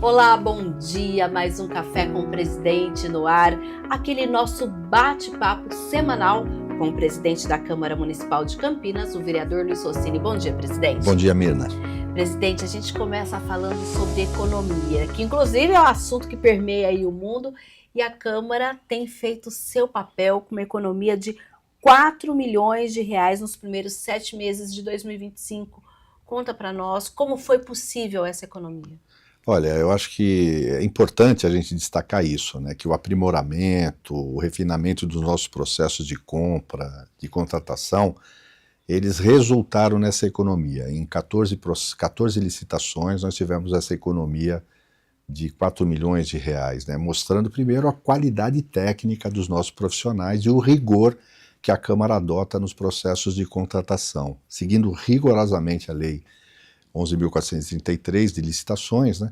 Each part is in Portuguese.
Olá, bom dia, mais um Café com o Presidente no ar, aquele nosso bate-papo semanal com o presidente da Câmara Municipal de Campinas, o vereador Luiz Rossini. Bom dia, presidente. Bom dia, Mirna. Presidente, a gente começa falando sobre economia, que inclusive é um assunto que permeia aí o mundo, e a Câmara tem feito seu papel com uma economia de 4 milhões de reais nos primeiros 7 meses de 2025. Conta para nós como foi possível essa economia. Olha, eu acho que é importante a gente destacar isso, né? Que o aprimoramento, o refinamento dos nossos processos de compra, de contratação, eles resultaram nessa economia. Em 14 licitações nós tivemos essa economia de 4 milhões de reais, né? Mostrando primeiro a qualidade técnica dos nossos profissionais e o rigor que a Câmara adota nos processos de contratação, seguindo rigorosamente a lei 11.433 de licitações, né?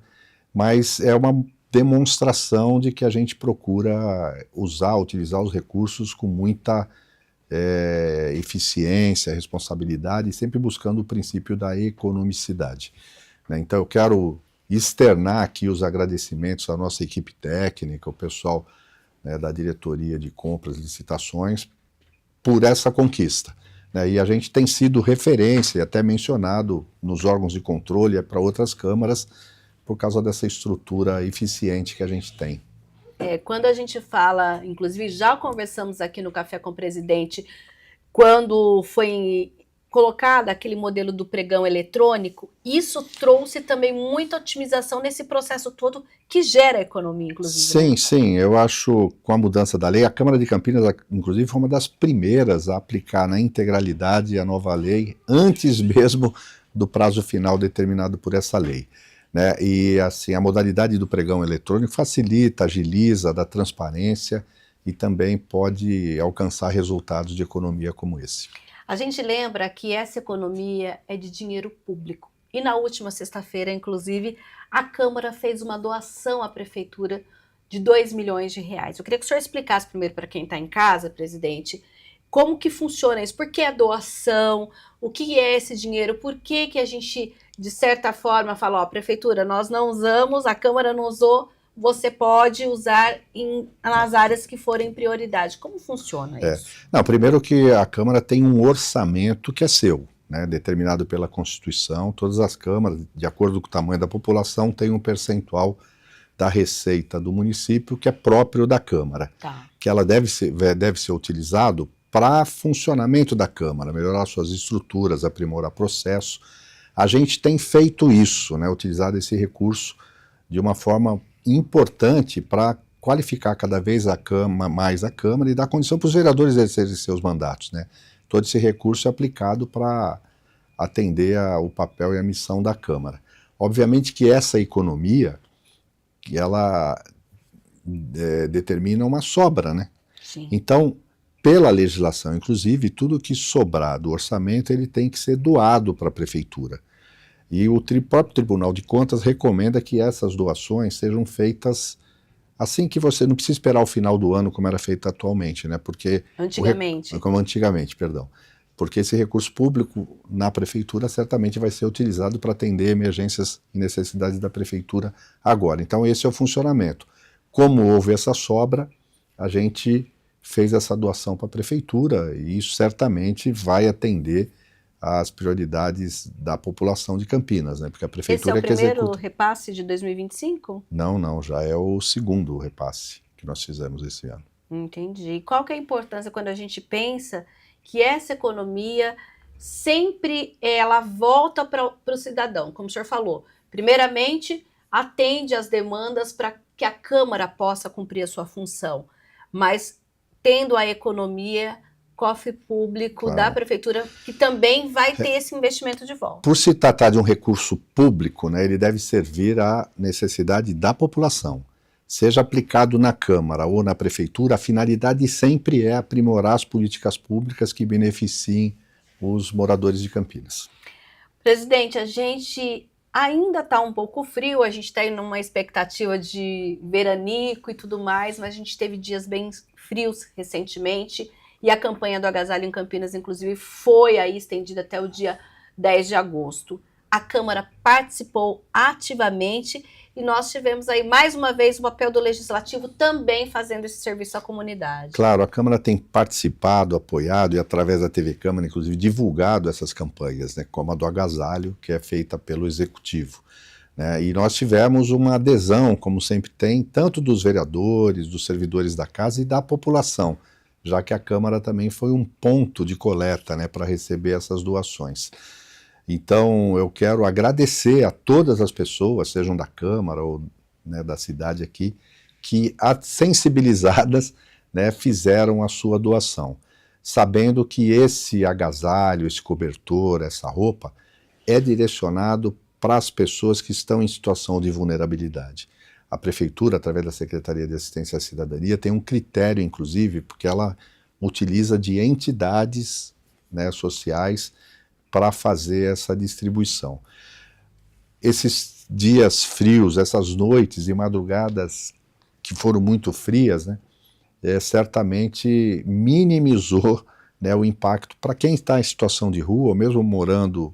Mas é uma demonstração de que a gente procura utilizar os recursos com muita eficiência, responsabilidade, sempre buscando o princípio da economicidade, né? Então eu quero externar aqui os agradecimentos à nossa equipe técnica, o pessoal, né, da diretoria de compras e licitações, por essa conquista. E a gente tem sido referência, até mencionado nos órgãos de controle para outras câmaras, por causa dessa estrutura eficiente que a gente tem. Quando a gente fala, inclusive já conversamos aqui no Café com o Presidente, quando foi colocado aquele modelo do pregão eletrônico, isso trouxe também muita otimização nesse processo todo que gera economia, inclusive. Sim, né? Sim, eu acho, com a mudança da lei, a Câmara de Campinas, inclusive, foi uma das primeiras a aplicar na integralidade a nova lei, antes mesmo do prazo final determinado por essa lei, né? E assim, a modalidade do pregão eletrônico facilita, agiliza, dá transparência e também pode alcançar resultados de economia como esse. A gente lembra que essa economia é de dinheiro público. E na última sexta-feira, inclusive, a Câmara fez uma doação à Prefeitura de 2 milhões de reais. Eu queria que o senhor explicasse primeiro para quem está em casa, presidente, como que funciona isso, por que a doação, o que é esse dinheiro, por que a gente, de certa forma, fala, ó, Prefeitura, nós não usamos, a Câmara não usou, você pode usar nas áreas que forem prioridade. Como funciona isso? Não, primeiro que a Câmara tem um orçamento que é seu, né, determinado pela Constituição. Todas as câmaras, de acordo com o tamanho da população, têm um percentual da receita do município que é próprio da Câmara, que ela deve ser utilizado para funcionamento da Câmara, melhorar suas estruturas, aprimorar processo. A gente tem feito isso, né, utilizado esse recurso de uma forma importante para qualificar cada vez mais a Câmara e dar condição para os vereadores exercerem seus mandatos, né? Todo esse recurso é aplicado para atender o papel e a missão da Câmara. Obviamente que essa economia, ela determina uma sobra, né? Sim. Então, pela legislação, inclusive, tudo que sobrar do orçamento, ele tem que ser doado para a Prefeitura. E o próprio Tribunal de Contas recomenda que essas doações sejam feitas assim, que você não precisa esperar o final do ano como era feito atualmente, né? Porque como antigamente, perdão. Porque esse recurso público na Prefeitura certamente vai ser utilizado para atender emergências e necessidades da Prefeitura agora. Então esse é o funcionamento. Como houve essa sobra, a gente fez essa doação para a Prefeitura e isso certamente vai atender as prioridades da população de Campinas, né? Porque a Prefeitura Esse é o primeiro repasse de 2025? Não, já é o segundo repasse que nós fizemos esse ano. Entendi. E qual que é a importância quando a gente pensa que essa economia sempre ela volta para o cidadão, como o senhor falou. Primeiramente, atende às demandas para que a Câmara possa cumprir a sua função, mas tendo a economia, cofre público da Prefeitura, que também vai ter esse investimento de volta. Por se tratar de um recurso público, né, ele deve servir à necessidade da população. Seja aplicado na Câmara ou na Prefeitura, a finalidade sempre é aprimorar as políticas públicas que beneficiem os moradores de Campinas. Presidente, a gente ainda está um pouco frio, a gente está em uma expectativa de veranico e tudo mais, mas a gente teve dias bem frios recentemente. E a campanha do Agasalho em Campinas, inclusive, foi aí estendida até o dia 10 de agosto. a Câmara participou ativamente e nós tivemos aí mais uma vez o papel do Legislativo também fazendo esse serviço à comunidade. Claro, a Câmara tem participado, apoiado e através da TV Câmara, inclusive, divulgado essas campanhas, né, como a do agasalho, que é feita pelo Executivo. Né, e nós tivemos uma adesão, como sempre tem, tanto dos vereadores, dos servidores da casa e da população, já que a Câmara também foi um ponto de coleta, né, para receber essas doações. Então, eu quero agradecer a todas as pessoas, sejam da Câmara ou, né, da cidade aqui, que sensibilizadas, né, fizeram a sua doação, sabendo que esse agasalho, esse cobertor, essa roupa, é direcionado para as pessoas que estão em situação de vulnerabilidade. A Prefeitura, através da Secretaria de Assistência à Cidadania, tem um critério, inclusive, porque ela utiliza de entidades, né, sociais para fazer essa distribuição. Esses dias frios, essas noites e madrugadas que foram muito frias, né, certamente minimizou, né, o impacto para quem está em situação de rua, ou mesmo morando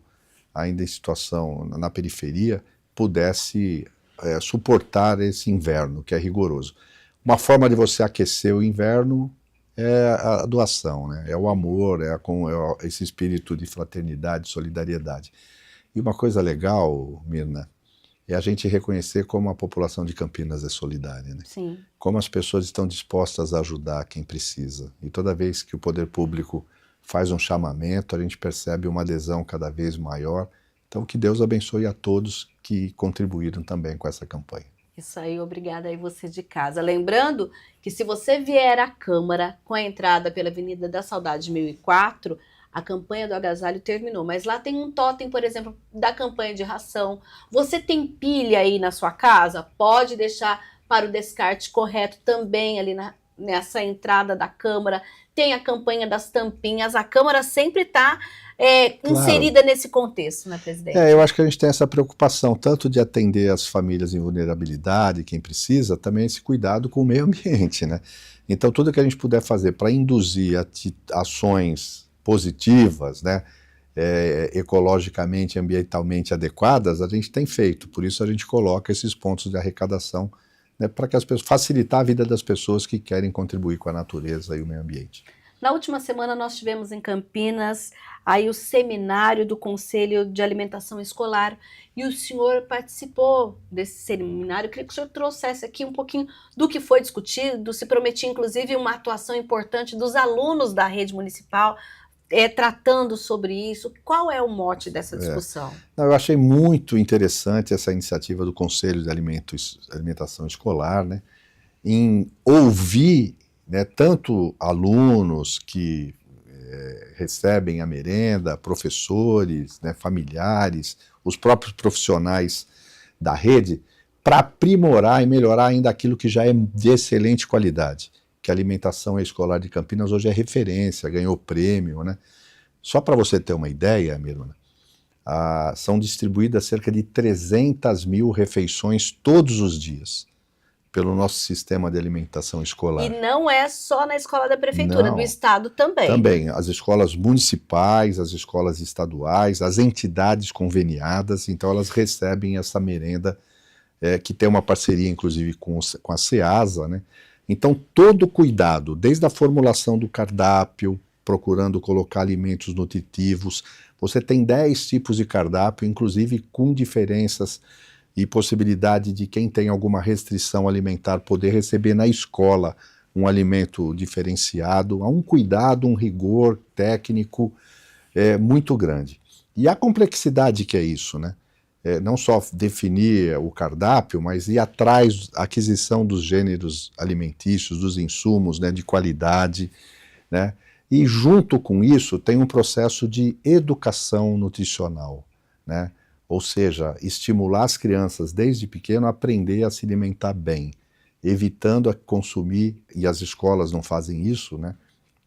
ainda em situação na periferia, pudesse suportar esse inverno, que é rigoroso. Uma forma de você aquecer o inverno é a doação, né? É o amor, é esse espírito de fraternidade, solidariedade. E uma coisa legal, Mirna, é a gente reconhecer como a população de Campinas é solidária, né? Sim. Como as pessoas estão dispostas a ajudar quem precisa. E toda vez que o poder público faz um chamamento, a gente percebe uma adesão cada vez maior. Então, que Deus abençoe a todos que contribuíram também com essa campanha. Isso aí, obrigada aí você de casa. Lembrando que se você vier à Câmara com a entrada pela Avenida da Saudade 1004, a campanha do agasalho terminou. Mas lá tem um totem, por exemplo, da campanha de ração. Você tem pilha aí na sua casa? Pode deixar para o descarte correto também ali nessa entrada da Câmara. Tem a campanha das tampinhas. A Câmara sempre está inserida nesse contexto, né, presidente? Eu acho que a gente tem essa preocupação, tanto de atender as famílias em vulnerabilidade, quem precisa, também esse cuidado com o meio ambiente, né? Então, tudo que a gente puder fazer para induzir ações positivas, né, ecologicamente, ambientalmente adequadas, a gente tem feito. Por isso a gente coloca esses pontos de arrecadação, né, para que as pessoas facilitar a vida das pessoas que querem contribuir com a natureza e o meio ambiente. Na última semana nós tivemos em Campinas aí o seminário do Conselho de Alimentação Escolar e o senhor participou desse seminário. Eu queria que o senhor trouxesse aqui um pouquinho do que foi discutido, se prometia inclusive uma atuação importante dos alunos da rede municipal tratando sobre isso. Qual é o mote dessa discussão? Eu achei muito interessante essa iniciativa do Conselho de Alimentação Escolar, né, em ouvir, né, tanto alunos que recebem a merenda, professores, né, familiares, os próprios profissionais da rede, para aprimorar e melhorar ainda aquilo que já é de excelente qualidade, que a alimentação escolar de Campinas hoje é referência, ganhou prêmio, né? Só para você ter uma ideia, Miruna, são distribuídas cerca de 300 mil refeições todos os dias pelo nosso sistema de alimentação escolar. E não é só na escola da prefeitura, Não, do estado também. Também, as escolas municipais, as escolas estaduais, as entidades conveniadas, então elas recebem essa merenda, que tem uma parceria inclusive com a SEASA, né? Então todo cuidado, desde a formulação do cardápio, procurando colocar alimentos nutritivos, você tem 10 tipos de cardápio, inclusive com diferenças e possibilidade de quem tem alguma restrição alimentar poder receber na escola um alimento diferenciado. Há um cuidado, um rigor técnico muito grande. E a complexidade que é isso, né? Não só definir o cardápio, mas ir atrás da aquisição dos gêneros alimentícios, dos insumos, né, de qualidade, né? E junto com isso tem um processo de educação nutricional, né? Ou seja, estimular as crianças desde pequeno a aprender a se alimentar bem, evitando a consumir, e as escolas não fazem isso, né,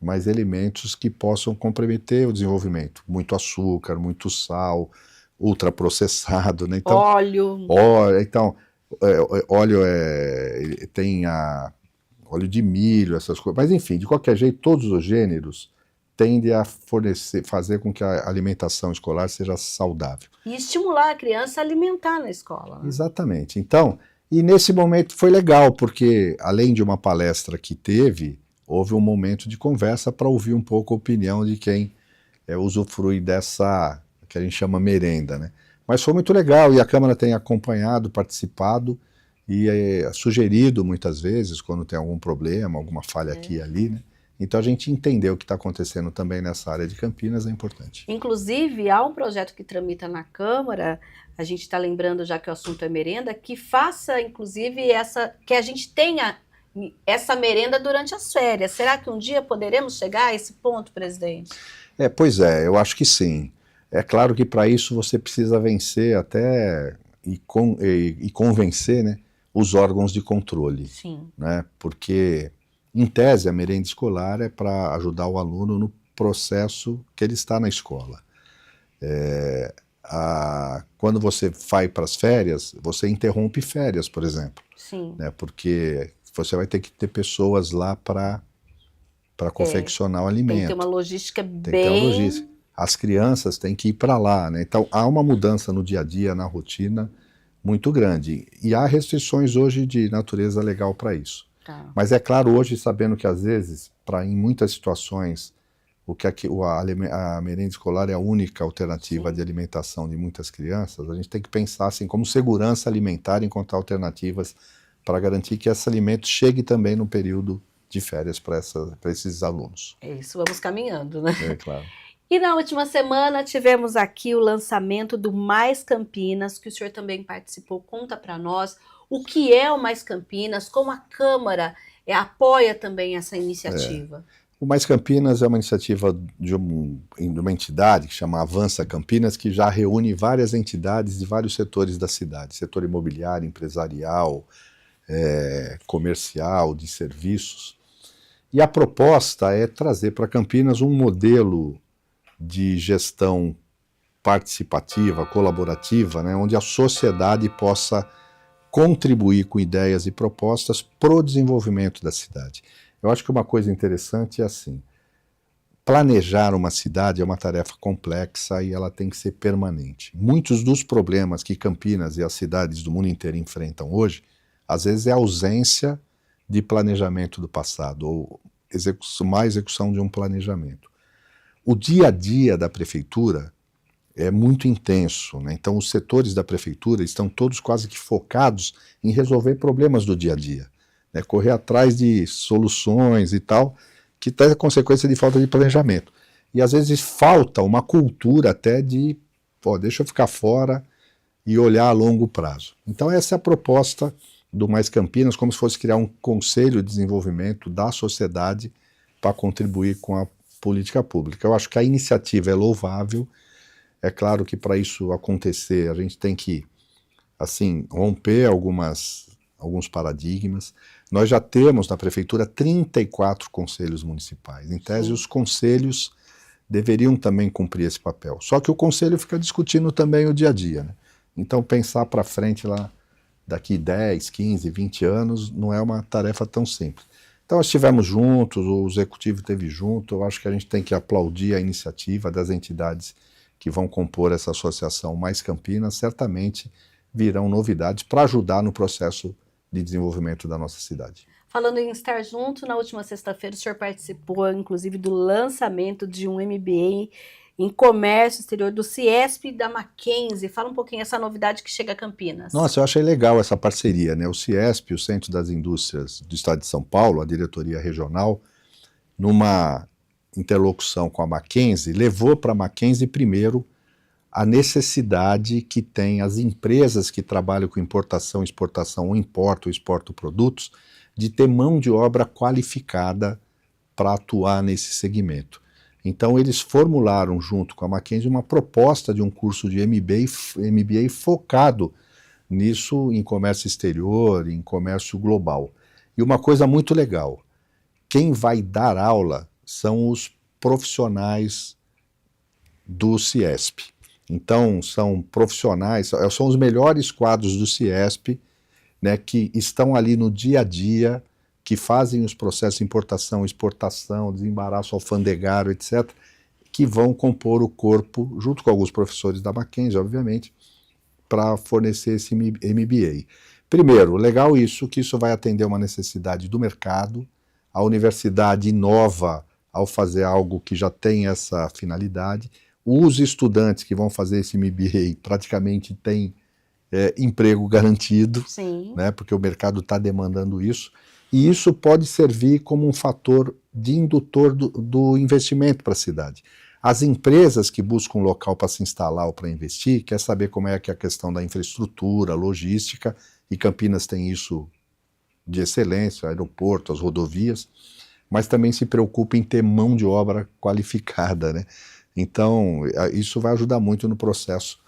mas alimentos que possam comprometer o desenvolvimento. Muito açúcar, muito sal, ultraprocessado, né? Então, óleo, tem óleo de milho, essas coisas. Mas enfim, de qualquer jeito, todos os gêneros tende a fazer com que a alimentação escolar seja saudável. E estimular a criança a alimentar na escola. Né? Exatamente. Então, e nesse momento foi legal, porque além de uma palestra que teve, houve um momento de conversa para ouvir um pouco a opinião de quem usufrui dessa, que a gente chama merenda, né? Mas foi muito legal e a Câmara tem acompanhado, participado e sugerido muitas vezes quando tem algum problema, alguma falha aqui e ali, né? Então a gente entendeu o que está acontecendo também nessa área de Campinas é importante. Inclusive, há um projeto que tramita na Câmara, a gente está lembrando já que o assunto é merenda, que faça, inclusive, que a gente tenha essa merenda durante as férias. Será que um dia poderemos chegar a esse ponto, presidente? Pois é, eu acho que sim. É claro que para isso você precisa vencer até e convencer, né, os órgãos de controle. Sim. Né, porque, em tese, a merenda escolar é para ajudar o aluno no processo que ele está na escola. Quando você vai para as férias, você interrompe férias, por exemplo. Sim. Né, porque você vai ter que ter pessoas lá para confeccionar o alimento. Tem que ter uma logística Tem que ter uma logística. As crianças têm que ir para lá, né? Então há uma mudança no dia a dia, na rotina, muito grande. E há restrições hoje de natureza legal para isso. Tá. Mas é claro hoje, sabendo que às vezes, em muitas situações, a merenda escolar é a única alternativa de alimentação de muitas crianças, a gente tem que pensar assim, como segurança alimentar, encontrar alternativas para garantir que esse alimento chegue também no período de férias para esses alunos. É isso, vamos caminhando, né? É claro. E na última semana tivemos aqui o lançamento do Mais Campinas, que o senhor também participou. Conta para nós o que é o Mais Campinas, como a Câmara apoia também essa iniciativa. O Mais Campinas é uma iniciativa de uma entidade que chama Avança Campinas, que já reúne várias entidades de vários setores da cidade, setor imobiliário, empresarial, comercial, de serviços. E a proposta é trazer para Campinas um modelo de gestão participativa, colaborativa, né, onde a sociedade possa contribuir com ideias e propostas para o desenvolvimento da cidade. Eu acho que uma coisa interessante é assim, planejar uma cidade é uma tarefa complexa e ela tem que ser permanente. Muitos dos problemas que Campinas e as cidades do mundo inteiro enfrentam hoje, às vezes é a ausência de planejamento do passado, ou má execução de um planejamento. O dia a dia da prefeitura é muito intenso, né? Então os setores da prefeitura estão todos quase que focados em resolver problemas do dia a dia, né? Correr atrás de soluções e tal, que traz a consequência de falta de planejamento. E às vezes falta uma cultura até de, deixa eu ficar fora e olhar a longo prazo. Então essa é a proposta do Mais Campinas, como se fosse criar um conselho de desenvolvimento da sociedade para contribuir com a política pública. Eu acho que a iniciativa é louvável. É claro que para isso acontecer a gente tem que assim romper alguns paradigmas. Nós já temos na prefeitura 34 conselhos municipais. Em tese, os conselhos deveriam também cumprir esse papel. Só que o conselho fica discutindo também o dia a dia, né? Então pensar para frente lá daqui 10, 15, 20 anos não é uma tarefa tão simples. Então nós estivemos juntos, o executivo esteve junto, eu acho que a gente tem que aplaudir a iniciativa das entidades que vão compor essa associação Mais Campinas, certamente virão novidades para ajudar no processo de desenvolvimento da nossa cidade. Falando em estar junto, na última sexta-feira o senhor participou, inclusive, do lançamento de um MBA em Comércio Exterior do CIESP e da Mackenzie. Fala um pouquinho essa novidade que chega a Campinas. Nossa, eu achei legal essa parceria, né? O CIESP, o Centro das Indústrias do Estado de São Paulo, a diretoria regional, numa interlocução com a Mackenzie, levou para a Mackenzie primeiro a necessidade que tem as empresas que trabalham com importação, exportação, ou importam ou exportam produtos, de ter mão de obra qualificada para atuar nesse segmento. Então eles formularam junto com a Mackenzie uma proposta de um curso de MBA focado nisso, em comércio exterior, em comércio global. E uma coisa muito legal, quem vai dar aula são os profissionais do CIESP. Então são profissionais, são os melhores quadros do CIESP, né, que estão ali no dia a dia, que fazem os processos de importação, exportação, desembaraço alfandegário, etc., que vão compor o corpo, junto com alguns professores da Mackenzie, obviamente, para fornecer esse MBA. Primeiro, legal isso, que isso vai atender uma necessidade do mercado, a universidade inova ao fazer algo que já tem essa finalidade, os estudantes que vão fazer esse MBA praticamente têm emprego garantido, né, porque o mercado está demandando isso, e isso pode servir como um fator de indutor do investimento para a cidade. As empresas que buscam um local para se instalar ou para investir, quer saber como é que é a questão da infraestrutura, logística, e Campinas tem isso de excelência, aeroporto, as rodovias, mas também se preocupa em ter mão de obra qualificada, né? Então, isso vai ajudar muito no processo,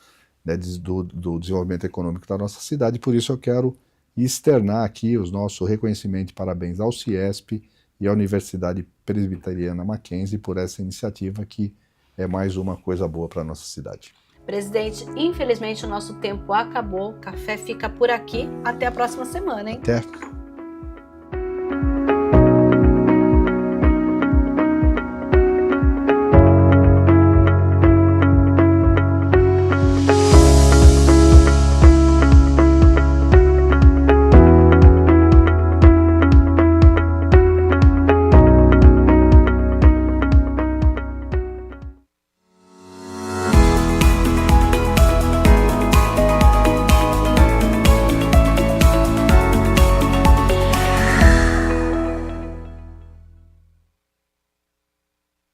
né, do desenvolvimento econômico da nossa cidade. Por isso eu quero externar aqui o nosso reconhecimento e parabéns ao CIESP e à Universidade Presbiteriana Mackenzie por essa iniciativa que é mais uma coisa boa para a nossa cidade. Presidente, infelizmente o nosso tempo acabou, o café fica por aqui, até a próxima semana, hein? Até.